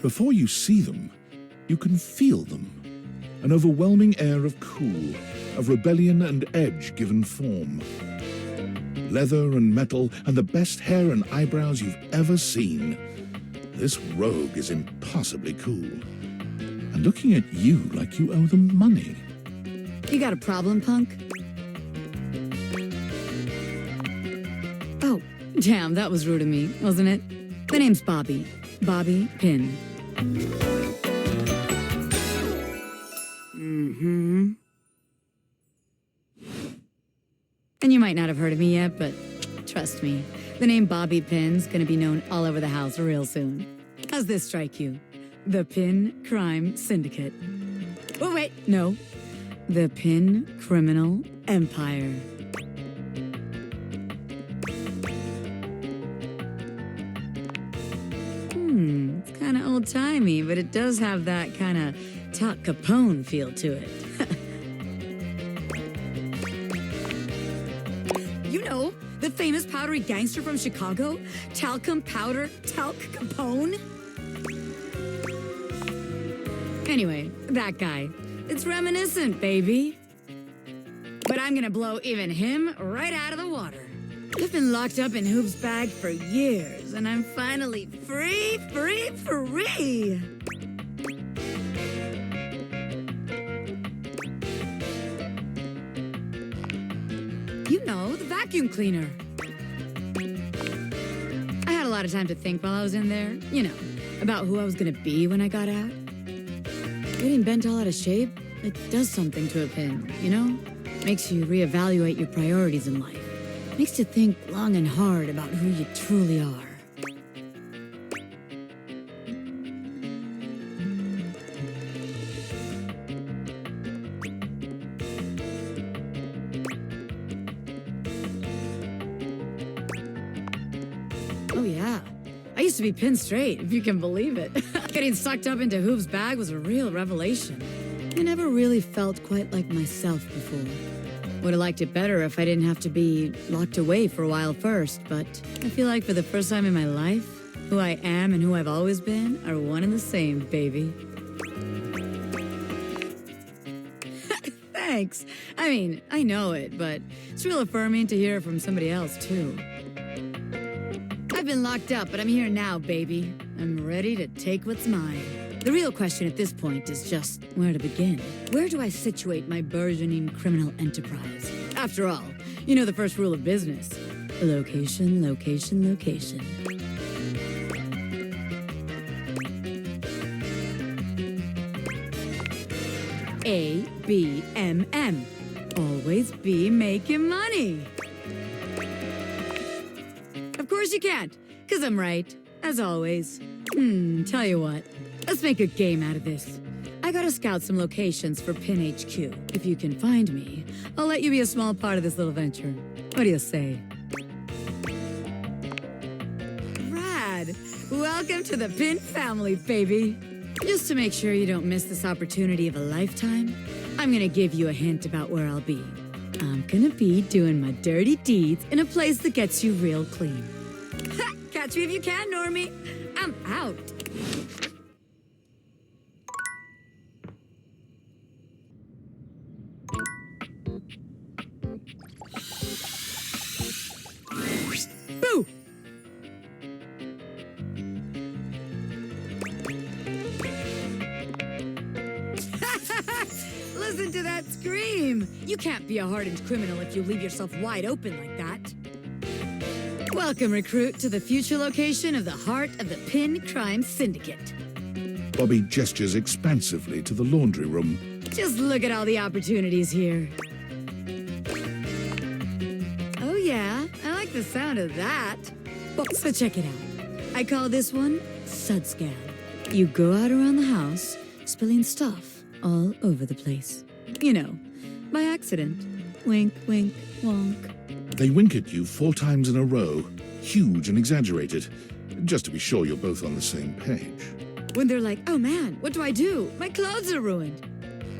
Before you see them, you can feel them. An overwhelming air of cool, of rebellion and edge given form. Leather and metal and the best hair and eyebrows you've ever seen. This rogue is impossibly cool. And looking at you like you owe them money. You got a problem, punk? Oh, damn, that was rude of me, wasn't it? The name's Bobby. Bobby Pinn. Mm-hmm. And you might not have heard of me yet, but trust me, the name Bobby Pinn's gonna be known all over the house real soon. How's this strike you? The Pinn Crime Syndicate. Oh, wait, no. The Pinn Criminal Empire. It's kind of old-timey, but it does have that kind of Top Capone feel to it. You know, the famous powdery gangster from Chicago? Talcum Powder, Talc Capone? Anyway, that guy. It's reminiscent, baby. But I'm gonna blow even him right out of the water. I've been locked up in Hoove's bag for years, and I'm finally free! You know, the vacuum cleaner. I had a lot of time to think while I was in there, you know, about who I was gonna be when I got out. Getting bent all out of shape, it does something to a pin, you know? Makes you reevaluate your priorities in life. Makes you think long and hard about who you truly are. Oh yeah, I used to be pinned straight, if you can believe it. Getting sucked up into Hoove's bag was a real revelation. I never really felt quite like myself before. Would have liked it better if I didn't have to be locked away for a while first, but I feel like for the first time in my life, who I am and who I've always been are one and the same, baby. Thanks. I mean, I know it, but it's real affirming to hear it from somebody else, too. I've been locked up, but I'm here now, baby. I'm ready to take what's mine. The real question at this point is just where to begin. Where do I situate my burgeoning criminal enterprise? After all, you know the first rule of business. Location, location, location. A-B-M-M. Always be making money. Of course you can't, 'cause I'm right, as always. Tell you what. Let's make a game out of this. I gotta scout some locations for Pinn HQ. If you can find me, I'll let you be a small part of this little venture. What do you say? Rad! Welcome to the Pinn family, baby! Just to make sure you don't miss this opportunity of a lifetime, I'm gonna give you a hint about where I'll be. I'm gonna be doing my dirty deeds in a place that gets you real clean. Catch me if you can, Normie! I'm out! Boo! Listen to that scream! You can't be a hardened criminal if you leave yourself wide open like that. Welcome, recruit, to the future location of the heart of the Pinn Crime Syndicate. Bobby gestures expansively to the laundry room. Just look at all the opportunities here. Oh yeah, I like the sound of that. So check it out. I call this one Sud Scan. You go out around the house, spilling stuff all over the place. You know, by accident. Wink, wink, wonk. They wink at you 4 times in a row, huge and exaggerated, just to be sure you're both on the same page. When they're like, oh man, what do I do? My clothes are ruined.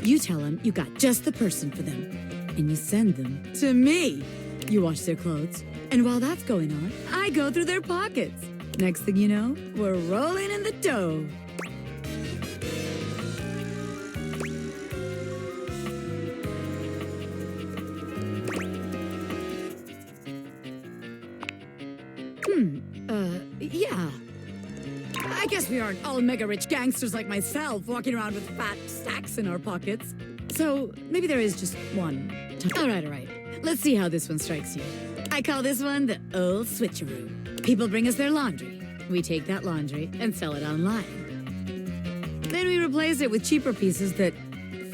You tell them you got just the person for them, and you send them to me. You wash their clothes, and while that's going on, I go through their pockets. Next thing you know, we're rolling in the dough. Yeah. I guess we aren't all mega-rich gangsters like myself walking around with fat stacks in our pockets. So maybe there is just one. All right. Let's see how this one strikes you. I call this one the old switcheroo. People bring us their laundry. We take that laundry and sell it online. Then we replace it with cheaper pieces that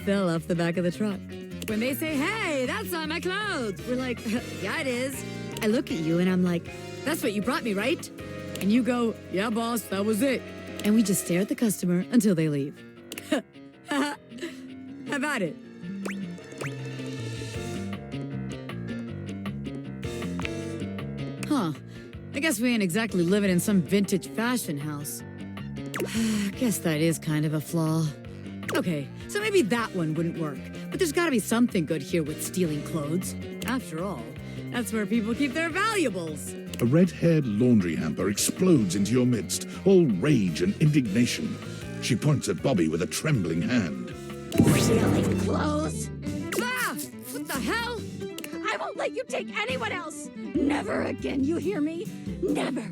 fell off the back of the truck. When they say, hey, that's not my clothes, we're like, yeah, it is. I look at you and I'm like, that's what you brought me, right? And you go, yeah, boss, that was it. And we just stare at the customer until they leave. How about it? Huh. I guess we ain't exactly living in some vintage fashion house. Guess that is kind of a flaw. Okay, so maybe that one wouldn't work. But there's gotta be something good here with stealing clothes. After all, that's where people keep their valuables. A red-haired laundry hamper explodes into your midst, all rage and indignation. She points at Bobby with a trembling hand. Stealing clothes? Ah! What the hell? I won't let you take anyone else! Never again, you hear me? Never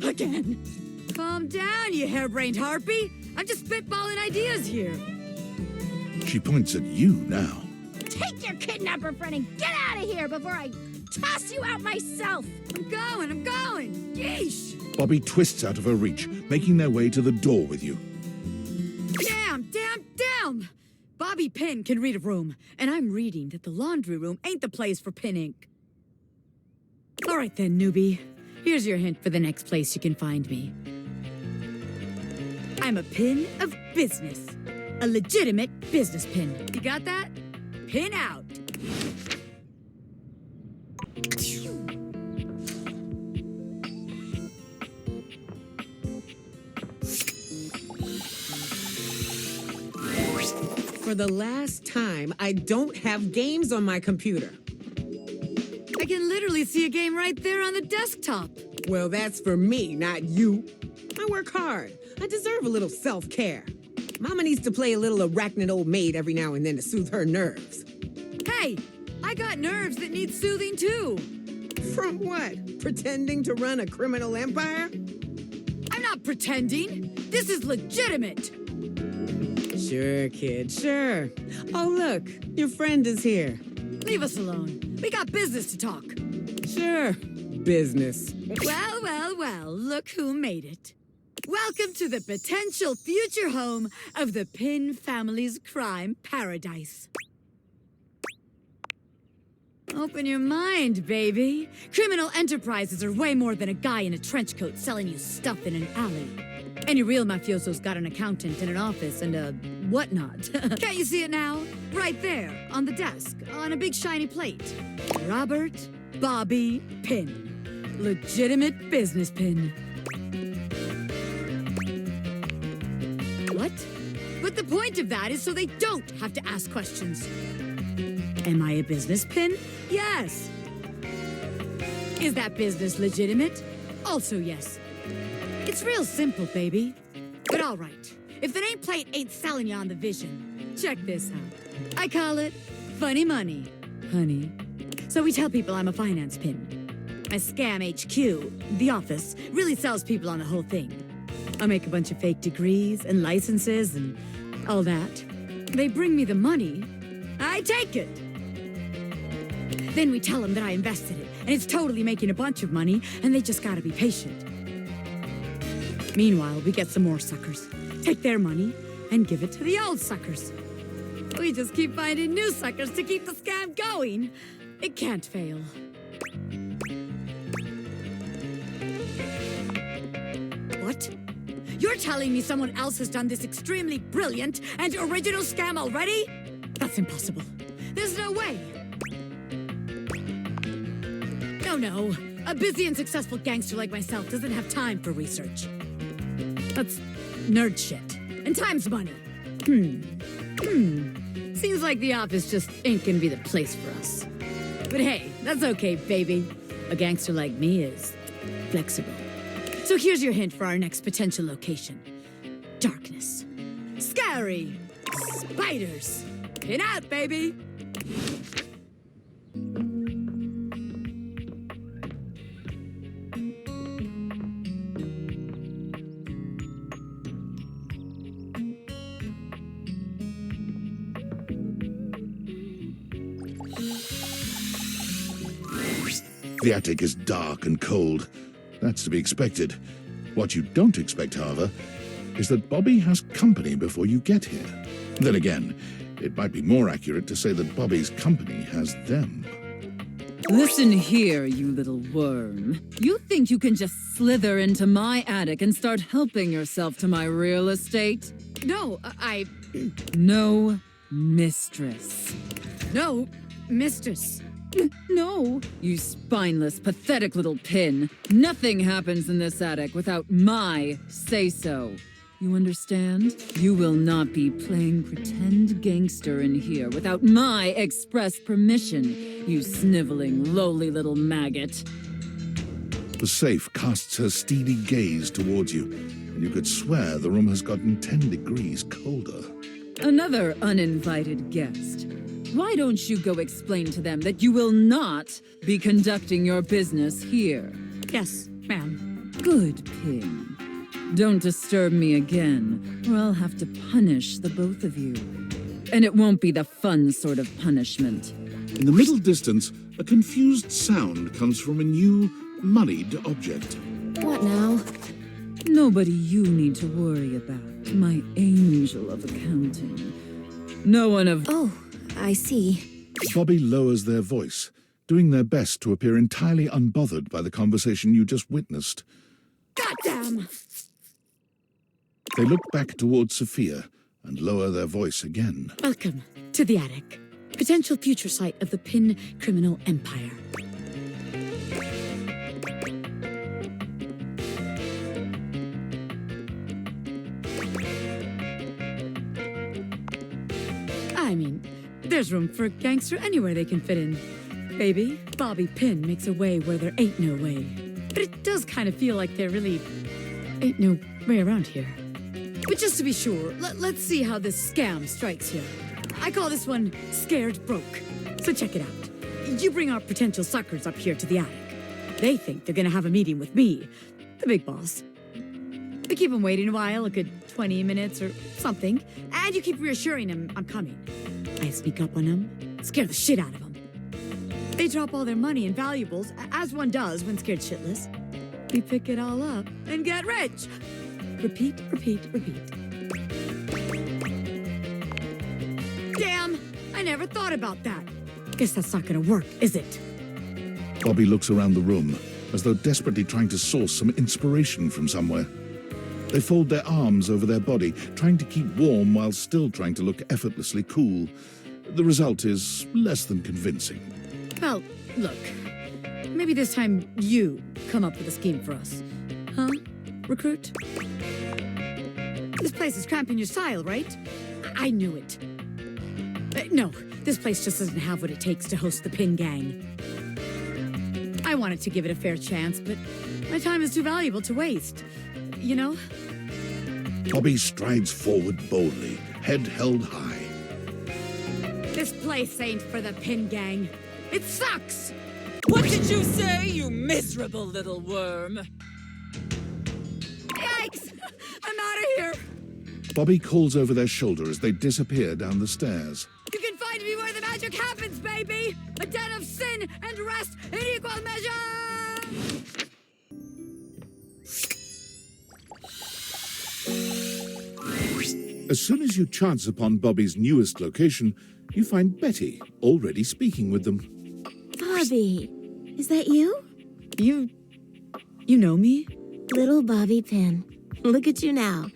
again. Calm down, you harebrained harpy. I'm just spitballing ideas here. She points at you now. Take your kidnapper friend and get out of here before I toss you out myself! I'm going! Yeesh! Bobby twists out of her reach, making their way to the door with you. Damn! Bobby Pinn can read a room, and I'm reading that the laundry room ain't the place for pinning. All right then, newbie. Here's your hint for the next place you can find me. I'm a pin of business. A legitimate business pin. You got that? Pin out. For the last time, I don't have games on my computer. I can literally see a game right there on the desktop. Well, that's for me, not you. I work hard. I deserve a little self-care. Mama needs to play a little arachnid old maid every now and then to soothe her nerves. Hey, I got nerves that need soothing too. From what? Pretending to run a criminal empire? I'm not pretending. This is legitimate. Sure, kid, sure. Oh, look, your friend is here. Leave us alone. We got business to talk. Sure, business. Well, look who made it. Welcome to the potential future home of the Pinn family's crime paradise. Open your mind, baby. Criminal enterprises are way more than a guy in a trench coat selling you stuff in an alley. Any real mafioso's got an accountant and an office and a whatnot. Can't you see it now? Right there, on the desk, on a big shiny plate. Robert Bobby Pinn. Legitimate business pin. What? But the point of that is so they don't have to ask questions. Am I a business pin? Yes. Is that business legitimate? Also yes. It's real simple, baby. But all right, if the nameplate ain't selling you on the vision, check this out. I call it funny money, honey. So we tell people I'm a finance pin. My scam HQ, the office, really sells people on the whole thing. I make a bunch of fake degrees and licenses and all that. They bring me the money. I take it. Then we tell them that I invested it, and it's totally making a bunch of money, and they just gotta be patient. Meanwhile, we get some more suckers, take their money, and give it to the old suckers. We just keep finding new suckers to keep the scam going. It can't fail. What? You're telling me someone else has done this extremely brilliant and original scam already? That's impossible. There's no way. No. A busy and successful gangster like myself doesn't have time for research. That's nerd shit. And time's money. Seems like the office just ain't gonna be the place for us. But hey, that's okay, baby. A gangster like me is flexible. So here's your hint for our next potential location. Darkness. Scary. Spiders. Get out, baby. The attic is dark and cold. That's to be expected. What you don't expect, however, is that Bobby has company before you get here. Then again, it might be more accurate to say that Bobby's company has them. Listen here, you little worm. You think you can just slither into my attic and start helping yourself to my real estate? No, No, mistress. No, mistress. No, you spineless, pathetic little Pinn. Nothing happens in this attic without my say-so. You understand? You will not be playing pretend gangster in here without my express permission, you sniveling, lowly little maggot. The safe casts her steely gaze towards you, and you could swear the room has gotten 10 degrees colder. Another uninvited guest. Why don't you go explain to them that you will not be conducting your business here? Yes, ma'am. Good, Pinn. Don't disturb me again, or I'll have to punish the both of you. And it won't be the fun sort of punishment. In the middle distance, a confused sound comes from a new, moneyed object. What now? Nobody you need to worry about, my angel of accounting. No one of... Oh, I see. Bobby lowers their voice, doing their best to appear entirely unbothered by the conversation you just witnessed. Goddamn! They look back towards Sophia and lower their voice again. Welcome to the attic. Potential future site of the Pinn criminal empire. I mean, there's room for a gangster anywhere they can fit in. Baby, Bobby Pinn makes a way where there ain't no way. But it does kind of feel like there really ain't no way around here. But just to be sure, let's see how this scam strikes you. I call this one Scared Broke. So check it out. You bring our potential suckers up here to the attic. They think they're gonna have a meeting with me, the big boss. We keep them waiting a while, a good 20 minutes or something, and you keep reassuring them I'm coming. I sneak up on them, scare the shit out of them. They drop all their money and valuables, as one does when scared shitless. We pick it all up and get rich. Repeat, repeat, repeat. Damn, I never thought about that. Guess that's not gonna work, is it? Bobby looks around the room, as though desperately trying to source some inspiration from somewhere. They fold their arms over their body, trying to keep warm while still trying to look effortlessly cool. The result is less than convincing. Well, look. Maybe this time you come up with a scheme for us. Huh, recruit? This place is cramping your style, right? I knew it. No, this place just doesn't have what it takes to host the Pinn Gang. I wanted to give it a fair chance, but my time is too valuable to waste. You know? Bobby strides forward boldly, head held high. This place ain't for the Pinn Gang. It sucks! What did you say, you miserable little worm? Yikes! I'm out of here! Bobby calls over their shoulder as they disappear down the stairs. You can find me where the magic happens, baby! A den of sin and rest in equal measure! As soon as you chance upon Bobby's newest location, you find Betty already speaking with them. Bobby, is that you? You know me? Little Bobby Pinn. Look at you now.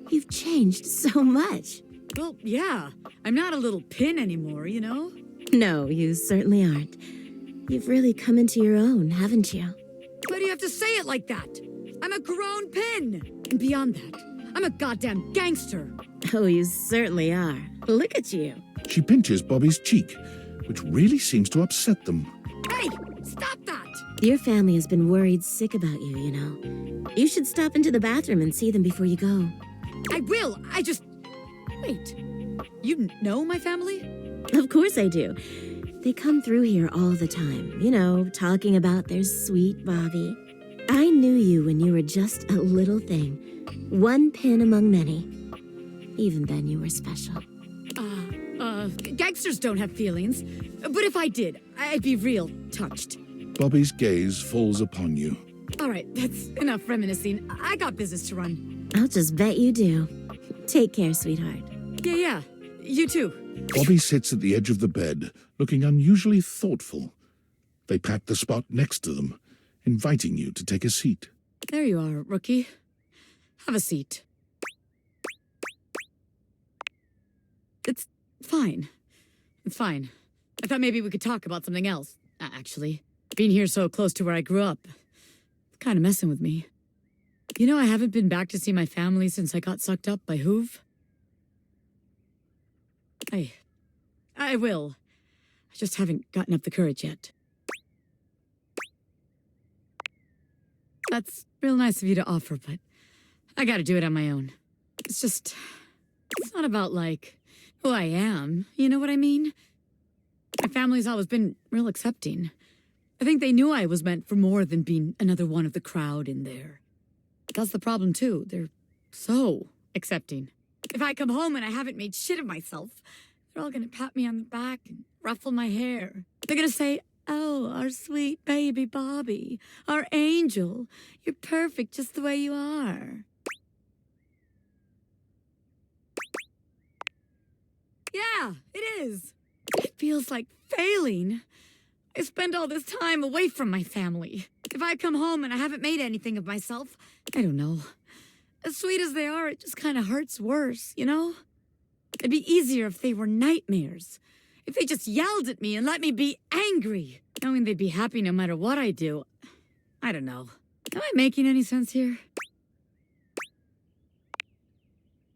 You've changed so much. Well, yeah. I'm not a little Pinn anymore, you know? No, you certainly aren't. You've really come into your own, haven't you? Why do you have to say it like that? I'm a grown Pinn! And beyond that, I'm a goddamn gangster! Oh, you certainly are. Look at you. She pinches Bobby's cheek, which really seems to upset them. Hey! Stop that! Your family has been worried sick about you, you know. You should stop into the bathroom and see them before you go. I will! I just... Wait. You know my family? Of course I do. They come through here all the time, you know, talking about their sweet Bobby. I knew you when you were just a little thing. One pin among many. Even then you were special. Gangsters don't have feelings. But if I did, I'd be real touched. Bobby's gaze falls upon you. All right, that's enough reminiscing. I got business to run. I'll just bet you do. Take care, sweetheart. Yeah. You too. Bobby sits at the edge of the bed, looking unusually thoughtful. They pat the spot next to them, inviting you to take a seat. There you are, rookie. Have a seat. It's fine. It's fine. I thought maybe we could talk about something else, actually. Being here so close to where I grew up, it's kind of messing with me. You know, I haven't been back to see my family since I got sucked up by Hoove. I will. I just haven't gotten up the courage yet. That's real nice of you to offer, but I gotta do it on my own. It's not about, like, who I am, you know what I mean? My family's always been real accepting. I think they knew I was meant for more than being another one of the crowd in there. That's the problem, too. They're so accepting. If I come home and I haven't made shit of myself, they're all gonna pat me on the back and ruffle my hair. They're gonna say, "Oh, our sweet baby Bobby, our angel. You're perfect just the way you are." Yeah, it is. It feels like failing. I spend all this time away from my family. If I come home and I haven't made anything of myself, I don't know. As sweet as they are, it just kind of hurts worse, you know? It'd be easier if they were nightmares. If they just yelled at me and let me be angry. Knowing they'd be happy no matter what I do. I don't know. Am I making any sense here?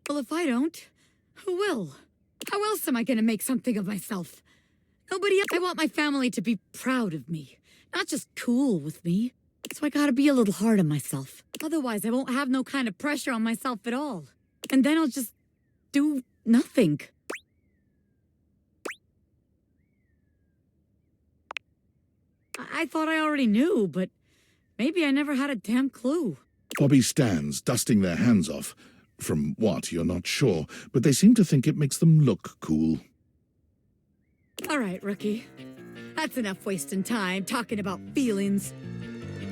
Well, if I don't, who will? How else am I gonna make something of myself? Nobody else. I want my family to be proud of me, not just cool with me. So I gotta be a little hard on myself. Otherwise, I won't have no kind of pressure on myself at all. And then I'll just do nothing. I thought I already knew, but maybe I never had a damn clue. Bobby stands, dusting their hands off. From what, you're not sure, but they seem to think it makes them look cool. All right, rookie. That's enough wasting time talking about feelings.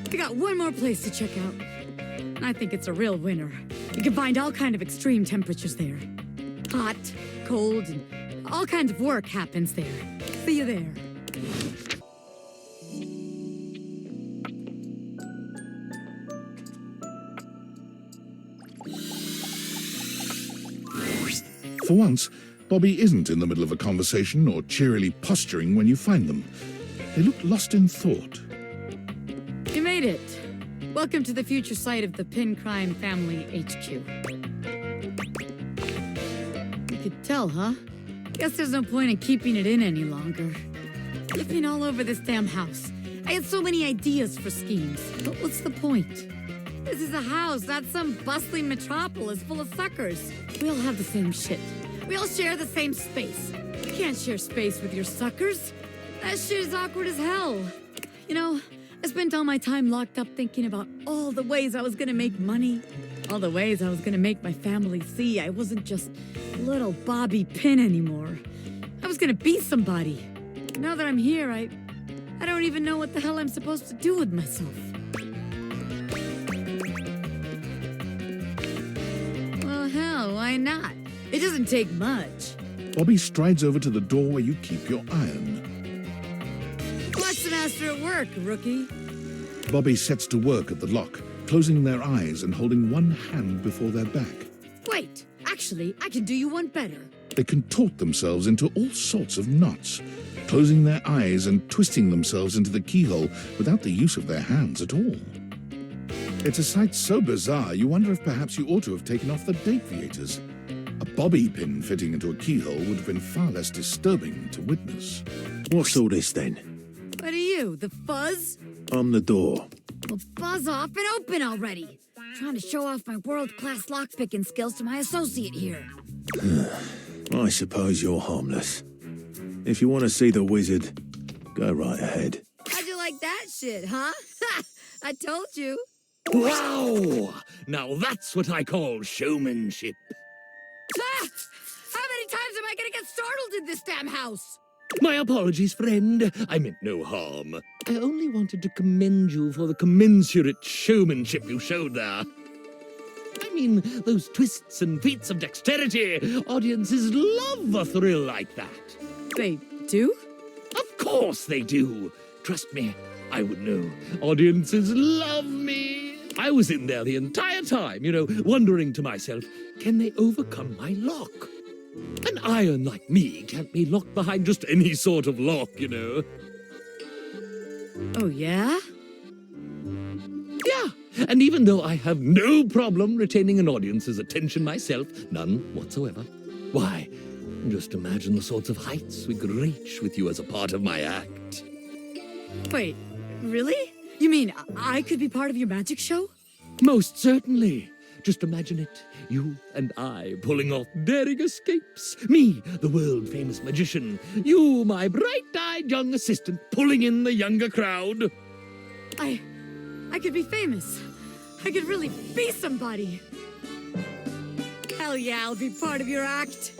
I got one more place to check out. And I think it's a real winner. You can find all kind of extreme temperatures there. Hot, cold, and all kinds of work happens there. See you there. For once, Bobby isn't in the middle of a conversation or cheerily posturing when you find them. They look lost in thought. You made it. Welcome to the future site of the Pinn Crime Family HQ. You could tell, huh? Guess there's no point in keeping it in any longer. I've been all over this damn house. I had so many ideas for schemes, but what's the point? This is a house, not some bustling metropolis full of suckers. We all have the same shit. We all share the same space. You can't share space with your suckers. That shit is awkward as hell. You know, I spent all my time locked up thinking about all the ways I was gonna make money. All the ways I was gonna make my family see I wasn't just little Bobby Pinn anymore. I was gonna be somebody. Now that I'm here, I don't even know what the hell I'm supposed to do with myself. Well, hell, why not? It doesn't take much. Bobby strides over to the door where you keep your iron. Watch the master at work, rookie. Bobby sets to work at the lock, closing their eyes and holding one hand before their back. Wait, actually, I can do you one better. They contort themselves into all sorts of knots, closing their eyes and twisting themselves into the keyhole without the use of their hands at all. It's a sight so bizarre you wonder if perhaps you ought to have taken off the date viators. A bobby pin fitting into a keyhole would have been far less disturbing to witness. What's all this then? What are you, the fuzz? I'm the door. Well, buzz off and open already. Trying to show off my world-class lockpicking skills to my associate here. I suppose you're harmless. If you want to see the wizard, go right ahead. How'd you like that shit, huh? I told you. Wow! Now that's what I call showmanship. Ah! How many times am I gonna get startled in this damn house? My apologies, friend. I meant no harm. I only wanted to commend you for the commensurate showmanship you showed there. I mean, those twists and feats of dexterity. Audiences love a thrill like that. They do? Of course they do. Trust me, I would know. Audiences love me. I was in there the entire time, wondering to myself, can they overcome my lock? An iron like me can't be locked behind just any sort of lock, Oh, yeah? Yeah, and even though I have no problem retaining an audience's attention myself, none whatsoever, why, just imagine the sorts of heights we could reach with you as a part of my act. Wait, really? You mean I could be part of your magic show? Most certainly. Just imagine it. You and I pulling off daring escapes. Me, the world-famous magician. You, my bright-eyed young assistant, pulling in the younger crowd. I could be famous. I could really be somebody. Hell yeah, I'll be part of your act.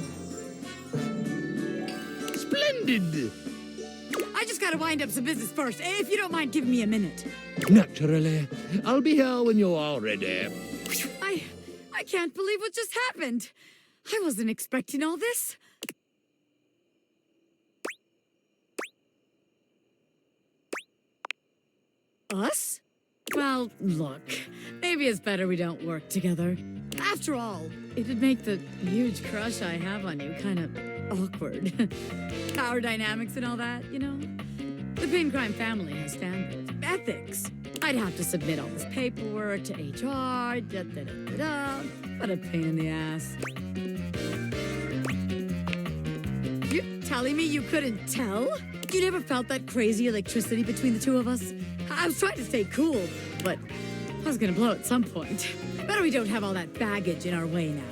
Splendid! I just gotta wind up some business first, if you don't mind giving me a minute. Naturally. I'll be here when you're all ready. I can't believe what just happened. I wasn't expecting all this. Us? Well, look, maybe it's better we don't work together. After all, it'd make the huge crush I have on you kind of awkward. Power dynamics and all that, The Pinn crime family has standards, ethics. I'd have to submit all this paperwork to HR, What a pain in the ass. You're telling me you couldn't tell? You never felt that crazy electricity between the two of us? I was trying to stay cool, but I was gonna blow at some point. Better we don't have all that baggage in our way now.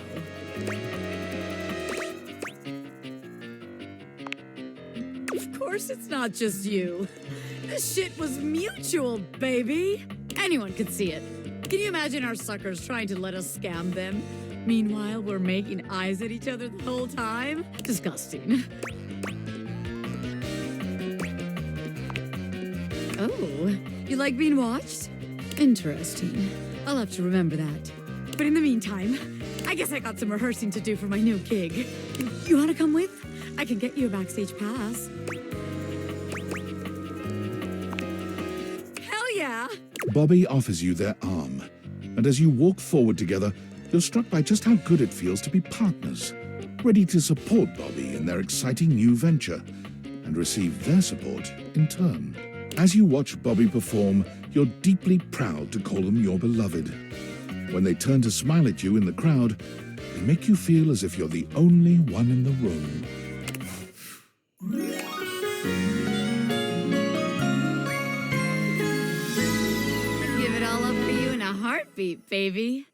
Of course it's not just you. This shit was mutual, baby. Anyone could see it. Can you imagine our suckers trying to let us scam them? Meanwhile, we're making eyes at each other the whole time? Disgusting. Oh, you like being watched? Interesting. I'll have to remember that. But in the meantime, I guess I got some rehearsing to do for my new gig. You want to come with? I can get you a backstage pass. Hell yeah! Bobby offers you their arm, and as you walk forward together, you're struck by just how good it feels to be partners, ready to support Bobby in their exciting new venture, and receive their support in turn. As you watch Bobby perform, you're deeply proud to call them your beloved. When they turn to smile at you in the crowd, they make you feel as if you're the only one in the room. Give it all up for you in a heartbeat, baby.